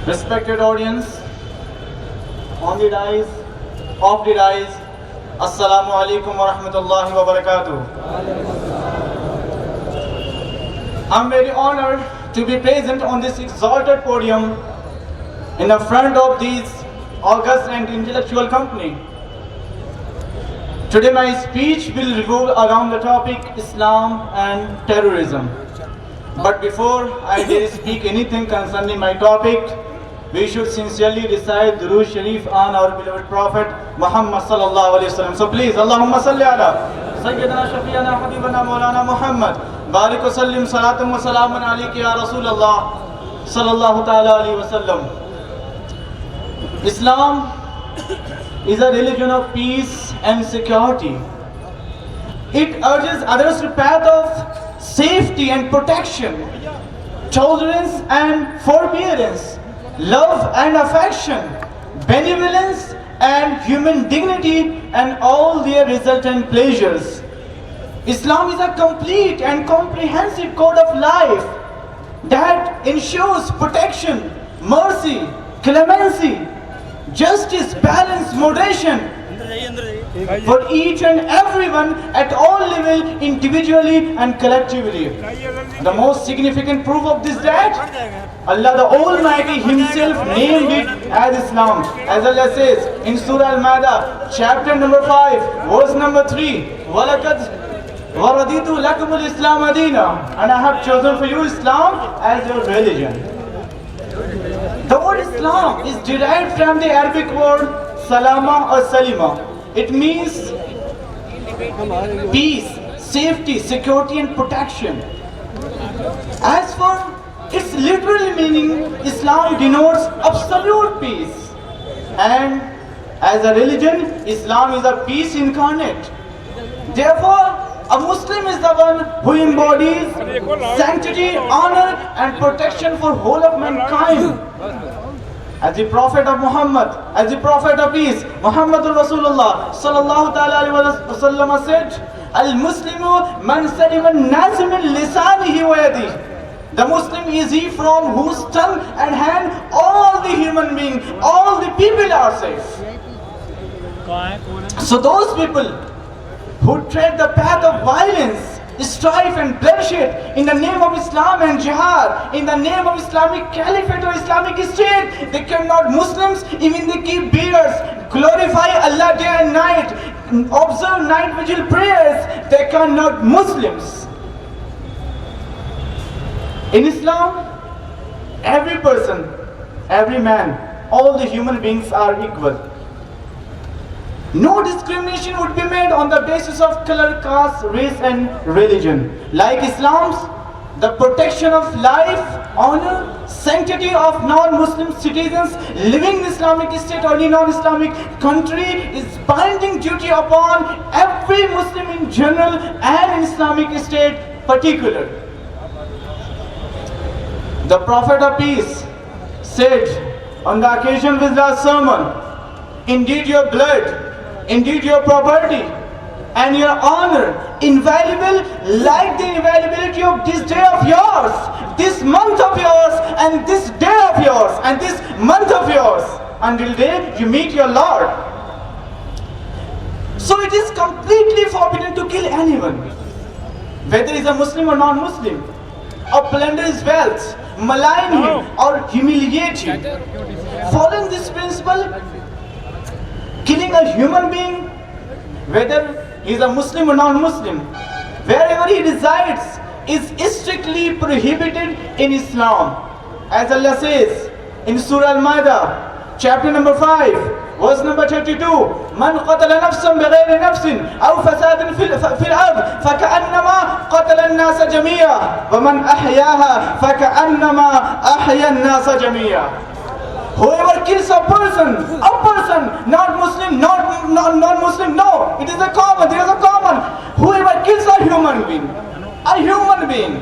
Respected audience, on the dais, off the dais, Assalamu alaikum wa rahmatullahi wa barakatuh. I'm very honored to be present on this exalted podium in the front of this august and intellectual company. Today my speech will revolve around the topic Islam and terrorism. But before I dare speak anything concerning my topic, we should sincerely recite Durood Sharif on our beloved Prophet Muhammad sallallahu alaihi wasallam. So please, Allahumma salli ala Sayyidina Shafi'ana Habibana Maulana Muhammad. Barik wa sallim salatam wa salaman alayka ya Rasulullah sallallahu ta'ala alaihi wasallam. Islam is a religion of peace and security. It urges others to path of safety and protection, tolerance and forbearance, love and affection, benevolence and human dignity and all their resultant pleasures. Islam is a complete and comprehensive code of life that ensures protection, mercy, clemency, justice, balance, moderation for each and everyone at all levels, individually and collectively. The most significant proof of this that Allah the Almighty Himself named it as Islam. As Allah says in Surah Al-Ma'idah, chapter number 5, verse number 3, وَلَقَدْ وَرَضِيتُ لَكُمُ الْإِسْلَامَ دِينًا, and I have chosen for you Islam as your religion. The word Islam is derived from the Arabic word salama or salima. It means peace, safety, security and protection. As for its literal meaning, Islam denotes absolute peace. And as a religion, Islam is a peace incarnate. Therefore, a Muslim is the one who embodies sanctity, honor and protection for whole of mankind. As the Prophet of Muhammad, as the Prophet of peace, Muhammadur Rasulullah sallallahu ta'ala alayhi wa sallam said, Al-Muslimu man salima an-nas min lisanihi wa yadihi. The Muslim is he from whose tongue and hand all the human beings, all the people are safe. So those people who tread the path of violence, strife and bloodshed in the name of Islam and jihad, in the name of Islamic Caliphate or Islamic State, they cannot Muslims, even they keep beards, glorify Allah day and night, observe night vigil prayers, they cannot Muslims. In Islam, every person, every man, all the human beings are equal. No discrimination would be made on the basis of color, caste, race and religion. Like Islam's, the protection of life, honor, sanctity of non-Muslim citizens living in Islamic state or in non-Islamic country is binding duty upon every Muslim in general and in Islamic state particular. The Prophet of peace said on the occasion of his last sermon, indeed your blood, indeed your property and your honor invaluable like the invaluability of this day of yours, this month of yours and this day of yours and this month of yours until the day you meet your Lord. So it is completely forbidden to kill anyone, whether he is a Muslim or non-Muslim, or plunder his wealth, malign him or humiliate him. Following this principle, killing a human being, whether he is a Muslim or non-Muslim, wherever he resides, is strictly prohibited in Islam. As Allah says in Surah Al-Ma'idah, chapter number 5, verse number 32, Man qatala nafsan bighayri nafsin aw fasadin fil ard faka'annama qatala an-nasa jami'a wa man ahyaha faka'annama ahya an-nasa jami'a. Whoever kills a person, not Muslim, not non-Muslim, no, it is a common, there is a common. Whoever kills a human being,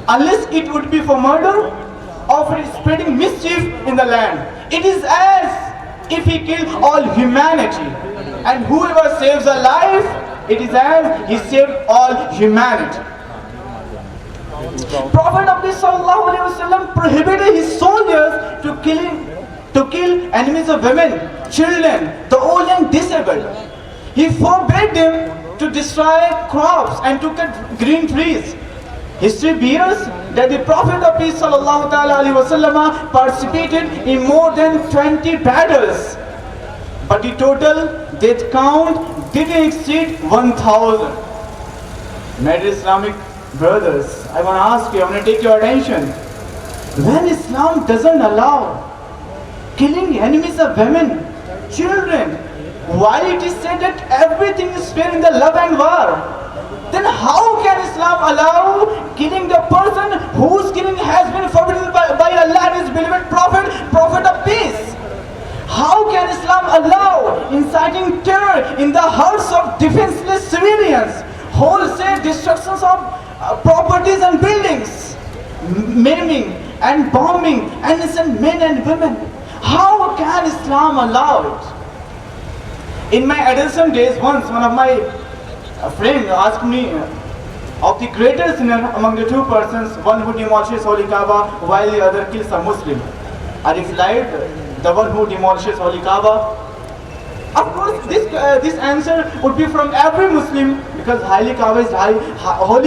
unless it would be for murder or for spreading mischief in the land, it is as if he killed all humanity. And whoever saves a life, it is as he saved all humanity. Prophet of peace sallallahu alaihi wasallam prohibited his soldiers to kill enemies of women, children, the old and disabled. He forbade them to destroy crops and to cut green trees. History bears that the Prophet of peace sallallahu alaihi wasallam participated in more than 20 battles, but the total death count didn't exceed 1,000. My dear Islamic brothers, I want to ask you, I want to take your attention. When Islam doesn't allow killing enemies of women, children, while it is said that everything is fair in the love and war, then how can Islam allow killing the person whose killing has been forbidden by Allah and His beloved Prophet of peace? How can Islam allow inciting terror in the hearts of defenseless civilians, wholesale destructions of properties and buildings, maiming and bombing innocent men and women? How can Islam allow it? In my adolescent days, once one of my friends asked me of the greatest sinner among the two persons, one who demolishes Holy Kaaba while the other kills a Muslim. I replied, the one who demolishes Holy Kaaba. Of course, this answer would be from every Muslim, because Holy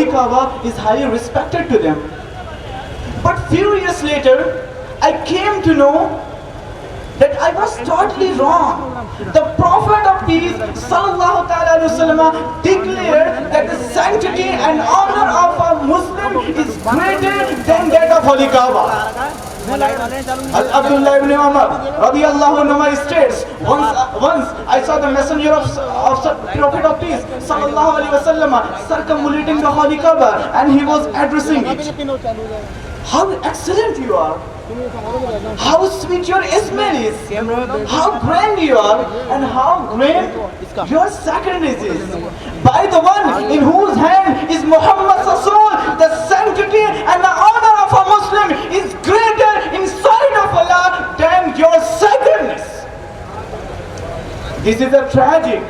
Kaaba is highly respected to them. But few years later, I came to know that I was totally wrong. The Prophet of peace sallallahu alaihi wasallam declared that the sanctity and honor of a Muslim is greater than that of Holy Kaaba. Abdullah ibn Umar radiyallahu anhu states, once I saw the messenger of Prophet of peace sallallahu alaihi wasallam circumambulating the Holy Kaaba, and he was addressing it. How excellent you are! How sweet your smell is! How grand you are, and how great your sacrifice is! By the one in whose hand is Muhammad's soul, the sanctity and the honor of a Muslim is greater in sight of Allah than your sacredness. This is a tragic,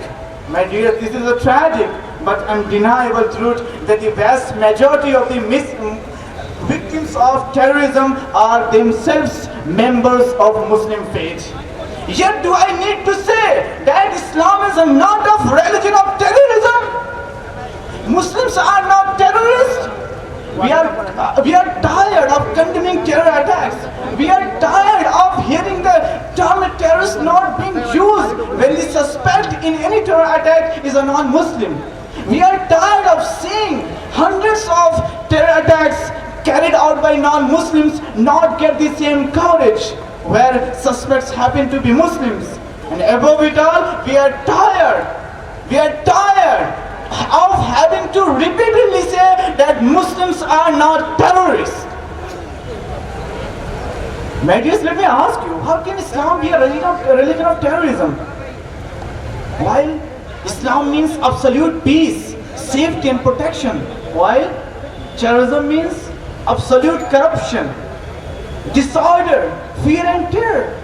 my dear, this is a tragic but undeniable truth that the vast majority of the victims of terrorism are themselves members of Muslim faith. Yet do I need to say that Islam is not a religion of terrorism? Muslims are not terrorists. We are tired of condemning terror attacks. We are tired of hearing the term terrorist not being used when the suspect in any terror attack is a non-Muslim. We are tired of seeing hundreds of terror attacks carried out by non-Muslims not get the same coverage where suspects happen to be Muslims. And above it all, we are tired of having to repeatedly say that Muslims are not terrorists. My dears, let me ask you, how can Islam be a religion of terrorism? While Islam means absolute peace, safety and protection, while terrorism means absolute corruption, disorder, fear and terror.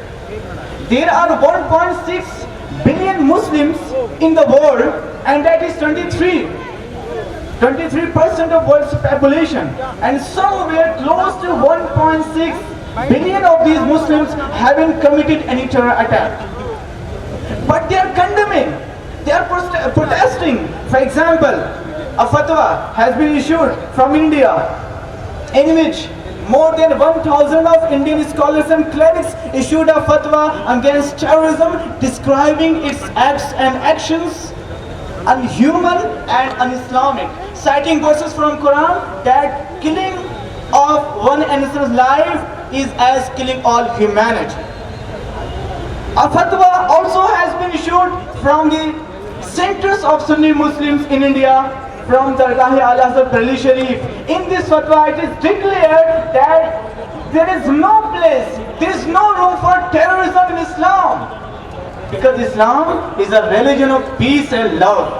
There are 1.6 billion Muslims in the world, and that is 23% of world's population, and somewhere close to 1.6 billion of these Muslims haven't committed any terror attack. But they are condemning, they are protesting. For example, a fatwa has been issued from India in which more than 1,000 of Indian scholars and clerics issued a fatwa against terrorism, describing its acts and actions unhuman and un-Islamic, citing verses from Quran that killing of one innocent life is as killing all humanity. A fatwa also has been issued from the centers of Sunni Muslims in India, from Dargah Al-Azhar Delhi Sharif. In this fatwa, it is declared that there is no place, there is no room for terrorism in Islam, because Islam is a religion of peace and love.